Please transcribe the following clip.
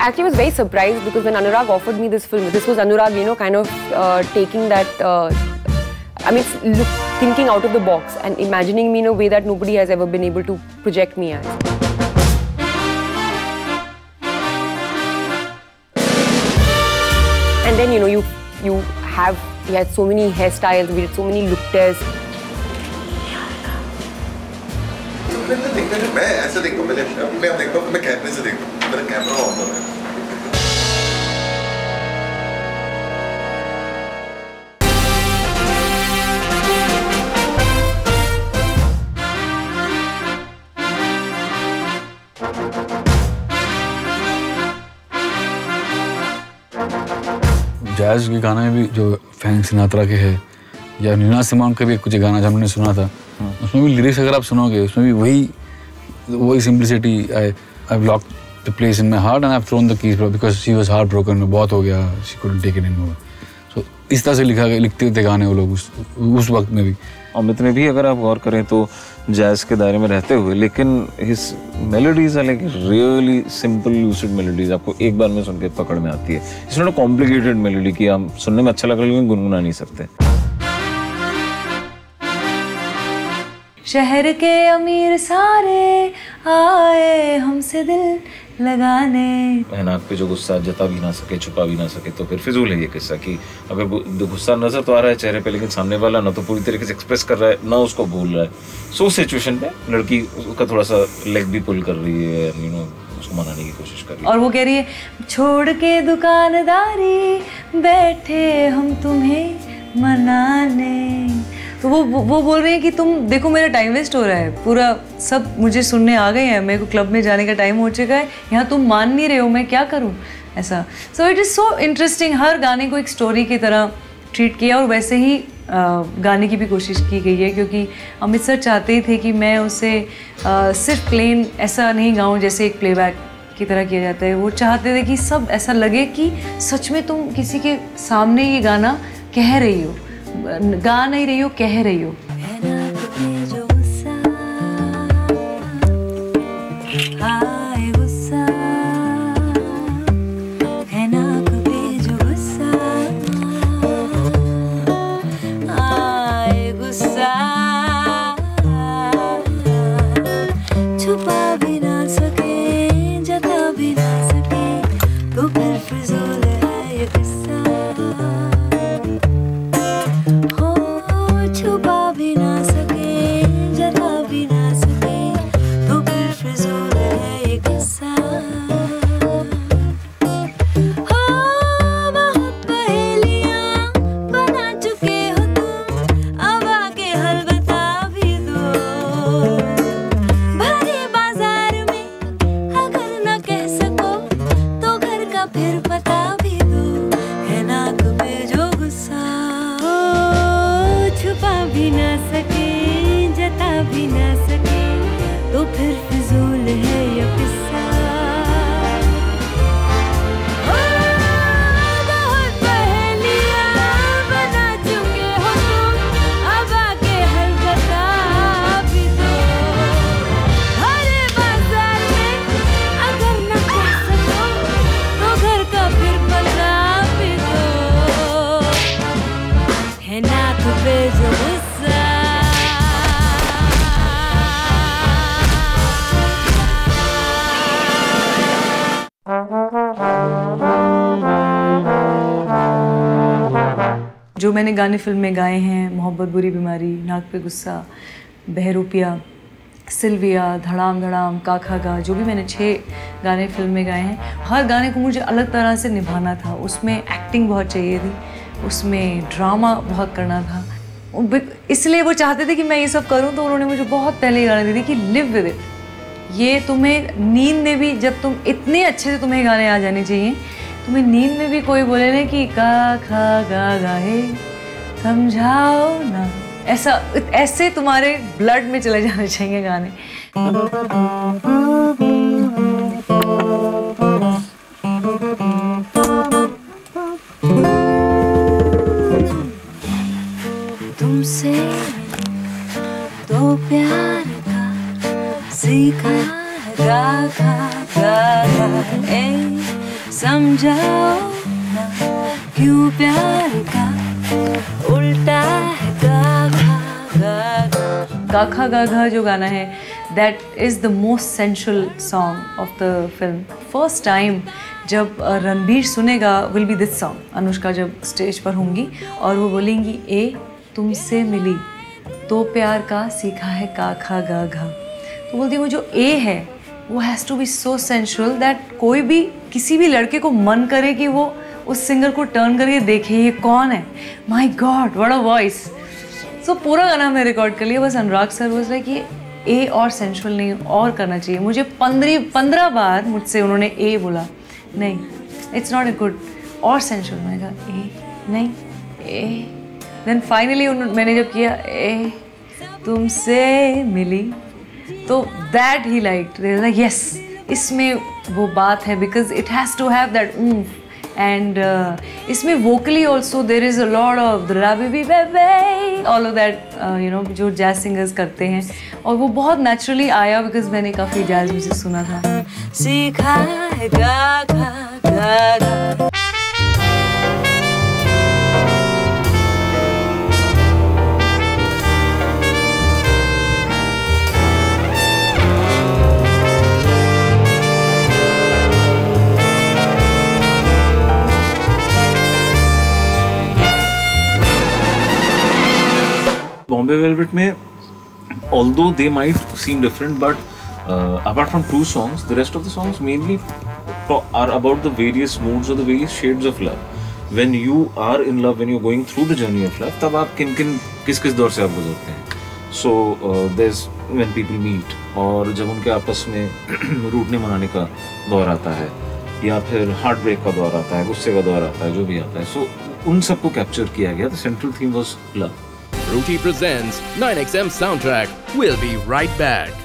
actually was very surprised because when Anurag offered me this film, this was Anurag, you know, kind of taking that, I mean, thinking out of the box and imagining me in a way that nobody has ever been able to project me as. And then, you know, we had so many hairstyles, we did so many look tests. मैं ऐसे देखता हूँ, मैं देखता हूँ, मैं कैमरे से देखता हूँ, मेरा कैमरा ऑन हो रहा है। जैज़ के गाने में भी जो फ्रैंक सिनात्रा के है या नीना सिमोन का भी कुछ गाना जो हमने सुना था, उसमें भी लिरिक्स अगर आप सुनोगे उसमें भी वही simplicity, I locked the place in my heart and I have thrown the keys because she was heart broken, बहुत हो गया, she couldn't take it anymore. So इस तरह से लिखते थे गाने वो लोग उस वक्त में भी। अमित ने भी अगर आप गौर करें तो जैज़ के दायरे में रहते हुए, लेकिन his melodies are like really simple lucid melodies, आपको एक बार में सुन के पकड़ में आती है। It's not a complicated melody कि हम सुनने में अच्छा लग रहा है लेकिन गुनगुना नहीं सकते। शहर के अमीर सारे आए हमसे दिल लगाने, नाक पे जो गुस्सा जता भी ना सके छुपा भी ना सके, तो फिर फिजूल है ये किस्सा कि अगर गुस्सा नजर तो आ रहा है चेहरे पे लेकिन सामने वाला ना तो पूरी तरीके से एक्सप्रेस कर रहा है ना उसको भूल रहा है। सो सिचुएशन पे लड़की उसका थोड़ा सा लेग भी पुल कर रही है, यू नो, उसको मनाने की कोशिश कर रही है और वो कह रही है छोड़ के दुकानदारी बैठे हम तुम्हें मनाने। तो वो बोल रहे हैं कि तुम देखो मेरा टाइम वेस्ट हो रहा है, पूरा सब मुझे सुनने आ गए हैं, मेरे को क्लब में जाने का टाइम हो चुका है, यहाँ तुम मान नहीं रहे हो, मैं क्या करूँ ऐसा। So it is so interesting, हर गाने को एक स्टोरी की तरह ट्रीट किया और वैसे ही गाने की भी कोशिश की गई है, क्योंकि अमित सर चाहते ही थे कि मैं उसे सिर्फ प्लेन ऐसा नहीं गाऊँ जैसे एक प्लेबैक की तरह किया जाता है। वो चाहते थे कि सब ऐसा लगे कि सच में तुम किसी के सामने ये गाना कह रही हो, गा नहीं रही हो, कह रही हो। जो मैंने गाने फिल्म में गाए हैं, मोहब्बत बुरी बीमारी, नाक पे गुस्सा, बहरूपिया, सिल्विया, धड़ाम धड़ाम, काखा गा, जो भी मैंने 6 गाने फिल्म में गाए हैं, हर गाने को मुझे अलग तरह से निभाना था। उसमें एक्टिंग बहुत चाहिए थी, उसमें ड्रामा बहुत करना था, इसलिए वो चाहते थे कि मैं ये सब करूं। तो उन्होंने मुझे बहुत पहले ये गाने दे दिए कि लिव विद इट, ये तुम्हें नींद में भी, जब तुम इतने अच्छे से तुम्हें गाने आ जाने चाहिए, तुम्हें नींद में भी कोई बोले ना कि का खा गा गाए समझाओ ना, ऐसे तुम्हारे ब्लड में चले जाने चाहिए गाने। तुमसे तो प्यार का सीखा गा गा गा गा, समझाओ ना क्यों प्यार का उल्टा है गाखा गाघा जो गाना है, that is the most sensual song of the film. First time जब रणबीर सुनेगा will be this song. Anushka जब स्टेज पर होंगी और वो बोलेंगी ए तुमसे मिली तो प्यार का सीखा है काखा गाघा, तो बोलती वो जो ए है वो has to be so sensual that कोई भी किसी भी लड़के को मन करे कि वो उस सिंगर को टर्न करके देखे ये कौन है. माई गॉड व्हाट अ वॉइस. सो पूरा गाना हमने रिकॉर्ड कर लिया. बस अनुराग सर वाज लाइक ये ए और सेंशुअल नहीं और करना चाहिए. मुझे 15 बार मुझसे उन्होंने ए बोला, नहीं इट्स नॉट ए गुड और सेंशुअल. मैंने कहा ए नहीं ए. देन फाइनली मैंने जब किया ए तुमसे मिली तो दैट ही लाइक यस इसमें वो बात है because it has to have that and इसमें vocally also there is a lot of all of that you know जो जैज सिंगर्स करते हैं और वो बहुत नेचुरली आया बिकॉज मैंने काफ़ी जैज म्यूजिक सुना था. सीखा है गागा गागा. Bombay Velvet में, although they might seem different, but apart from 2 songs, the rest of the songs mainly are about the various moods or the various shades of love. When you are in love, when you're going through the journey of love, तब आप किस दौर से आप गुजरते हैं. So there's when people meet, और जब उनके आपस में रूठने मनाने का दौर आता है या फिर हार्ट ब्रेक का दौर आता है, गुस्से का दौर आता है, जो भी आता है, so उन सबको कैप्चर किया गया. The central theme was love. Ruti presents 9XM Soundtrack. We'll be right back.